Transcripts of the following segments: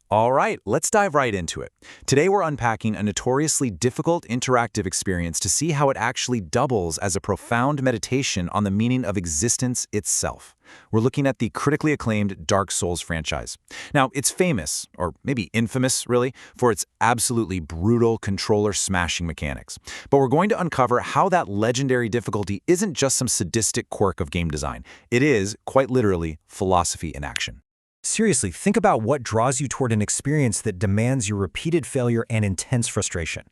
All right, let's dive right into it. Today we're unpacking a notoriously difficult interactive experience to see how it actually doubles as a profound meditation on the meaning of existence itself. We're looking at the critically acclaimed Dark Souls franchise. Now, it's famous, or maybe infamous, really, for its absolutely brutal controller-smashing mechanics. But we're going to uncover how that legendary difficulty isn't just some sadistic quirk of game design. It is, quite literally, philosophy in action. Seriously, think about what draws you toward an experience that demands your repeated failure and intense frustration.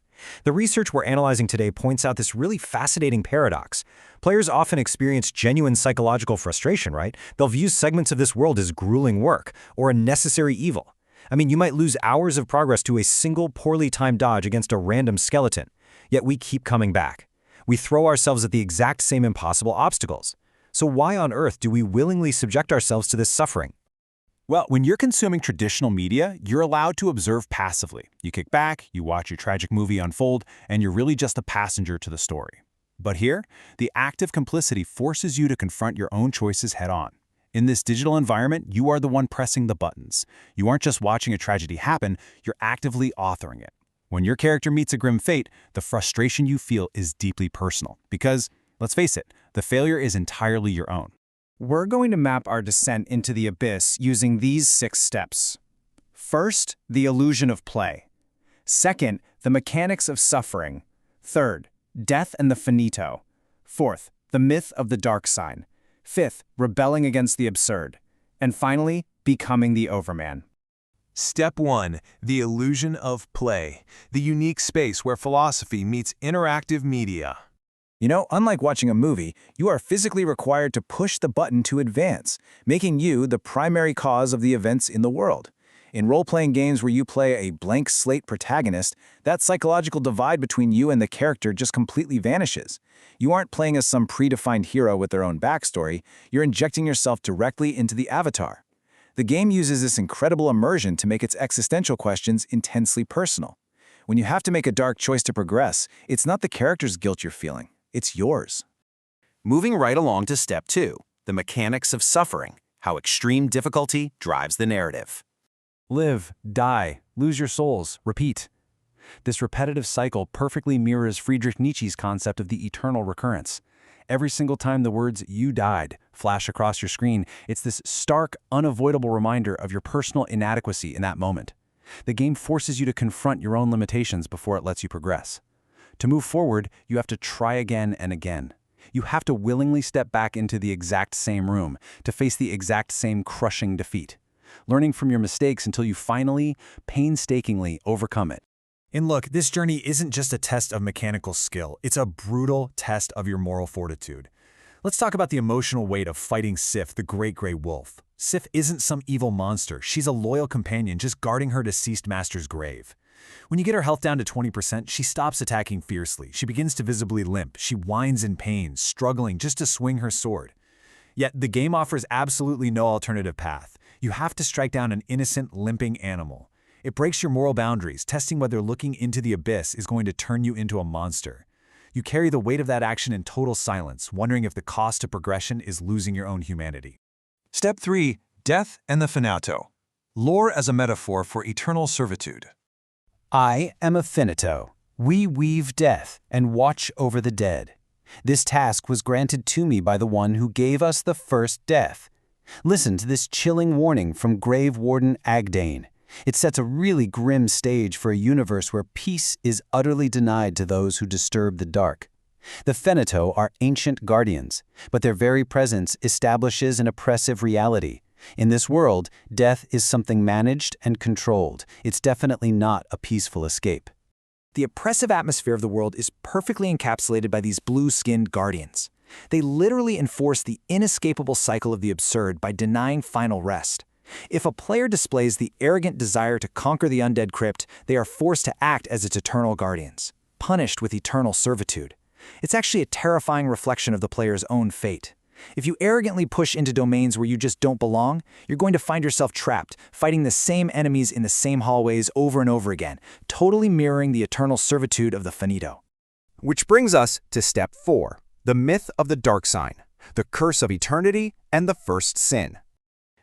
The research we're analyzing today points out this really fascinating paradox. Players often experience genuine psychological frustration, right? They'll view segments of this world as grueling work or a necessary evil. I mean, you might lose hours of progress to a single poorly timed dodge against a random skeleton, yet we keep coming back. We throw ourselves at the exact same impossible obstacles. So why on earth do we willingly subject ourselves to this suffering? Well, when you're consuming traditional media, you're allowed to observe passively. You kick back, you watch your tragic movie unfold, and you're really just a passenger to the story. But here, the active complicity forces you to confront your own choices head-on. In this digital environment, you are the one pressing the buttons. You aren't just watching a tragedy happen, you're actively authoring it. When your character meets a grim fate, the frustration you feel is deeply personal. Because, let's face it, the failure is entirely your own. We're going to map our descent into the abyss using these 6 steps. First, the illusion of play. Second, the mechanics of suffering. Third, death and the finito. Fourth, the myth of the dark sign. Fifth, rebelling against the absurd. And finally, becoming the overman. Step 1. The illusion of play. The unique space where philosophy meets interactive media. You know, unlike watching a movie, you are physically required to push the button to advance, making you the primary cause of the events in the world. In role-playing games where you play a blank slate protagonist, that psychological divide between you and the character just completely vanishes. You aren't playing as some predefined hero with their own backstory, you're injecting yourself directly into the avatar. The game uses this incredible immersion to make its existential questions intensely personal. When you have to make a dark choice to progress, it's not the character's guilt you're feeling. It's yours. Moving right along to step 2, the mechanics of suffering, how extreme difficulty drives the narrative. Live, die, lose your souls, repeat. This repetitive cycle perfectly mirrors Friedrich Nietzsche's concept of the eternal recurrence. Every single time the words "you died" flash across your screen, it's this stark, unavoidable reminder of your personal inadequacy in that moment. The game forces you to confront your own limitations before it lets you progress. To move forward, you have to try again and again. You have to willingly step back into the exact same room to face the exact same crushing defeat, learning from your mistakes until you finally, painstakingly overcome it. And look, this journey isn't just a test of mechanical skill, it's a brutal test of your moral fortitude. Let's talk about the emotional weight of fighting Sif, the Great Grey Wolf. Sif isn't some evil monster, she's a loyal companion just guarding her deceased master's grave. When you get her health down to 20%, she stops attacking fiercely. She begins to visibly limp. She whines in pain, struggling just to swing her sword. Yet the game offers absolutely no alternative path. You have to strike down an innocent, limping animal. It breaks your moral boundaries, testing whether looking into the abyss is going to turn you into a monster. You carry the weight of that action in total silence, wondering if the cost to progression is losing your own humanity. Step 3. Death and the finito. Lore as a metaphor for eternal servitude. I am a finito. We weave death and watch over the dead. This task was granted to me by the one who gave us the first death. Listen to this chilling warning from Grave Warden Agdane. It sets a really grim stage for a universe where peace is utterly denied to those who disturb the dark. The finito are ancient guardians, but their very presence establishes an oppressive reality. In this world, death is something managed and controlled. It's definitely not a peaceful escape. The oppressive atmosphere of the world is perfectly encapsulated by these blue-skinned guardians. They literally enforce the inescapable cycle of the absurd by denying final rest. If a player displays the arrogant desire to conquer the undead crypt, they are forced to act as its eternal guardians, punished with eternal servitude. It's actually a terrifying reflection of the player's own fate. If you arrogantly push into domains where you just don't belong, you're going to find yourself trapped, fighting the same enemies in the same hallways over and over again, totally mirroring the eternal servitude of the finito. Which brings us to step 4, the myth of the dark sign, the curse of eternity, and the first sin.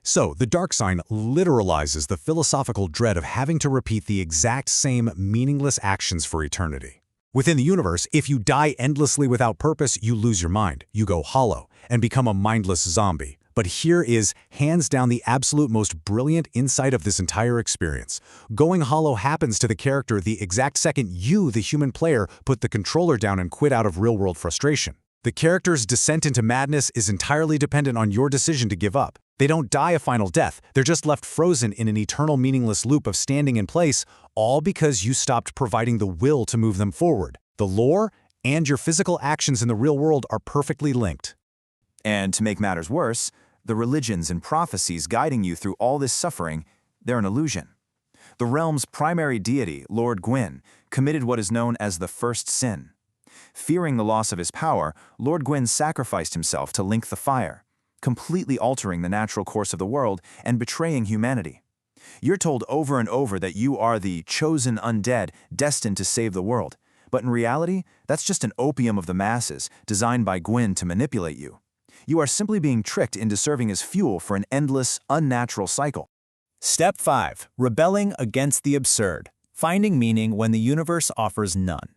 So, the dark sign literalizes the philosophical dread of having to repeat the exact same meaningless actions for eternity. Within the universe, if you die endlessly without purpose, you lose your mind, you go hollow, and become a mindless zombie. But here is, hands down, the absolute most brilliant insight of this entire experience. Going hollow happens to the character the exact second you, the human player, put the controller down and quit out of real-world frustration. The character's descent into madness is entirely dependent on your decision to give up. They don't die a final death, they're just left frozen in an eternal meaningless loop of standing in place, all because you stopped providing the will to move them forward. The lore and your physical actions in the real world are perfectly linked. And to make matters worse, the religions and prophecies guiding you through all this suffering, they're an illusion. The realm's primary deity, Lord Gwyn, committed what is known as the first sin. Fearing the loss of his power, Lord Gwyn sacrificed himself to link the fire, completely altering the natural course of the world and betraying humanity. You're told over and over that you are the chosen undead destined to save the world, but in reality, that's just an opium of the masses designed by Gwyn to manipulate you. You are simply being tricked into serving as fuel for an endless, unnatural cycle. Step 5. Rebelling against the absurd. Finding meaning when the universe offers none.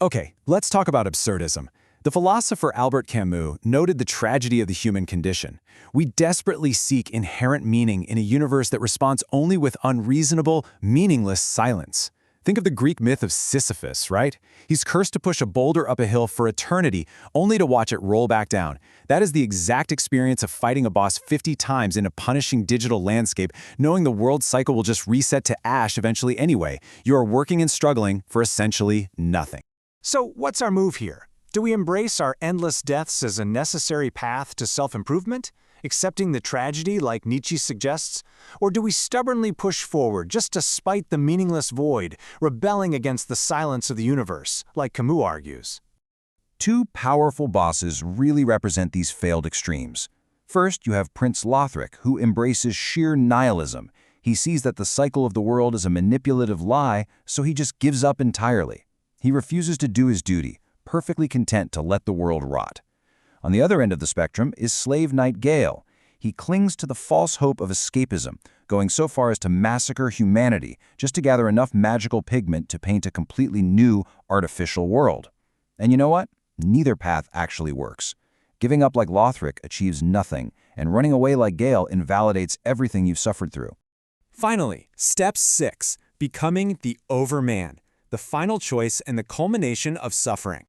Okay, let's talk about absurdism. The philosopher Albert Camus noted the tragedy of the human condition. We desperately seek inherent meaning in a universe that responds only with unreasonable, meaningless silence. Think of the Greek myth of Sisyphus, right? He's cursed to push a boulder up a hill for eternity, only to watch it roll back down. That is the exact experience of fighting a boss 50 times in a punishing digital landscape, knowing the world cycle will just reset to ash eventually anyway. You are working and struggling for essentially nothing. So, what's our move here? Do we embrace our endless deaths as a necessary path to self-improvement, accepting the tragedy like Nietzsche suggests? Or do we stubbornly push forward just to spite the meaningless void, rebelling against the silence of the universe, like Camus argues? Two powerful bosses really represent these failed extremes. First, you have Prince Lothric, who embraces sheer nihilism. He sees that the cycle of the world is a manipulative lie, so he just gives up entirely. He refuses to do his duty, perfectly content to let the world rot. On the other end of the spectrum is Slave Knight Gale. He clings to the false hope of escapism, going so far as to massacre humanity just to gather enough magical pigment to paint a completely new, artificial world. And you know what? Neither path actually works. Giving up like Lothric achieves nothing, and running away like Gale invalidates everything you've suffered through. Finally, Step 6, becoming the Overman, the final choice and the culmination of suffering.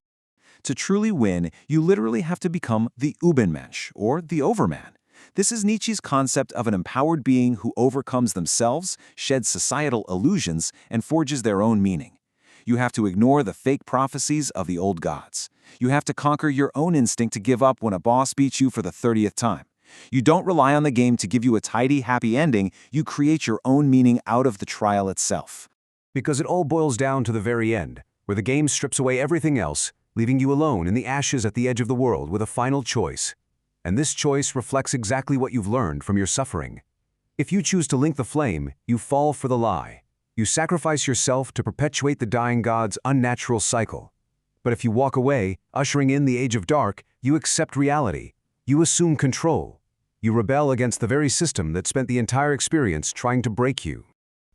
To truly win, you literally have to become the Übermensch, or the Overman. This is Nietzsche's concept of an empowered being who overcomes themselves, sheds societal illusions, and forges their own meaning. You have to ignore the fake prophecies of the old gods. You have to conquer your own instinct to give up when a boss beats you for the 30th time. You don't rely on the game to give you a tidy, happy ending. You create your own meaning out of the trial itself. Because it all boils down to the very end, where the game strips away everything else, leaving you alone in the ashes at the edge of the world with a final choice. And this choice reflects exactly what you've learned from your suffering. If you choose to link the flame, you fall for the lie. You sacrifice yourself to perpetuate the dying god's unnatural cycle. But if you walk away, ushering in the age of dark, you accept reality. You assume control. You rebel against the very system that spent the entire experience trying to break you.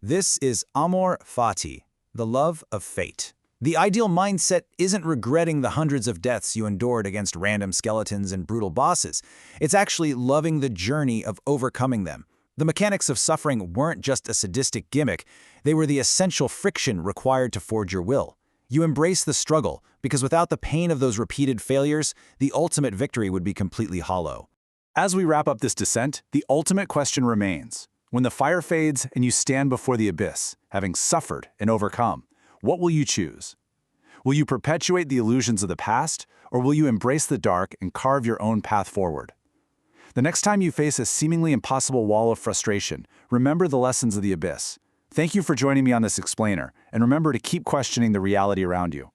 This is amor fati, the love of fate. The ideal mindset isn't regretting the hundreds of deaths you endured against random skeletons and brutal bosses. It's actually loving the journey of overcoming them. The mechanics of suffering weren't just a sadistic gimmick, they were the essential friction required to forge your will. You embrace the struggle, because without the pain of those repeated failures, the ultimate victory would be completely hollow. As we wrap up this descent, the ultimate question remains. When the fire fades and you stand before the abyss, having suffered and overcome, what will you choose? Will you perpetuate the illusions of the past, or will you embrace the dark and carve your own path forward? The next time you face a seemingly impossible wall of frustration, remember the lessons of the abyss. Thank you for joining me on this explainer, and remember to keep questioning the reality around you.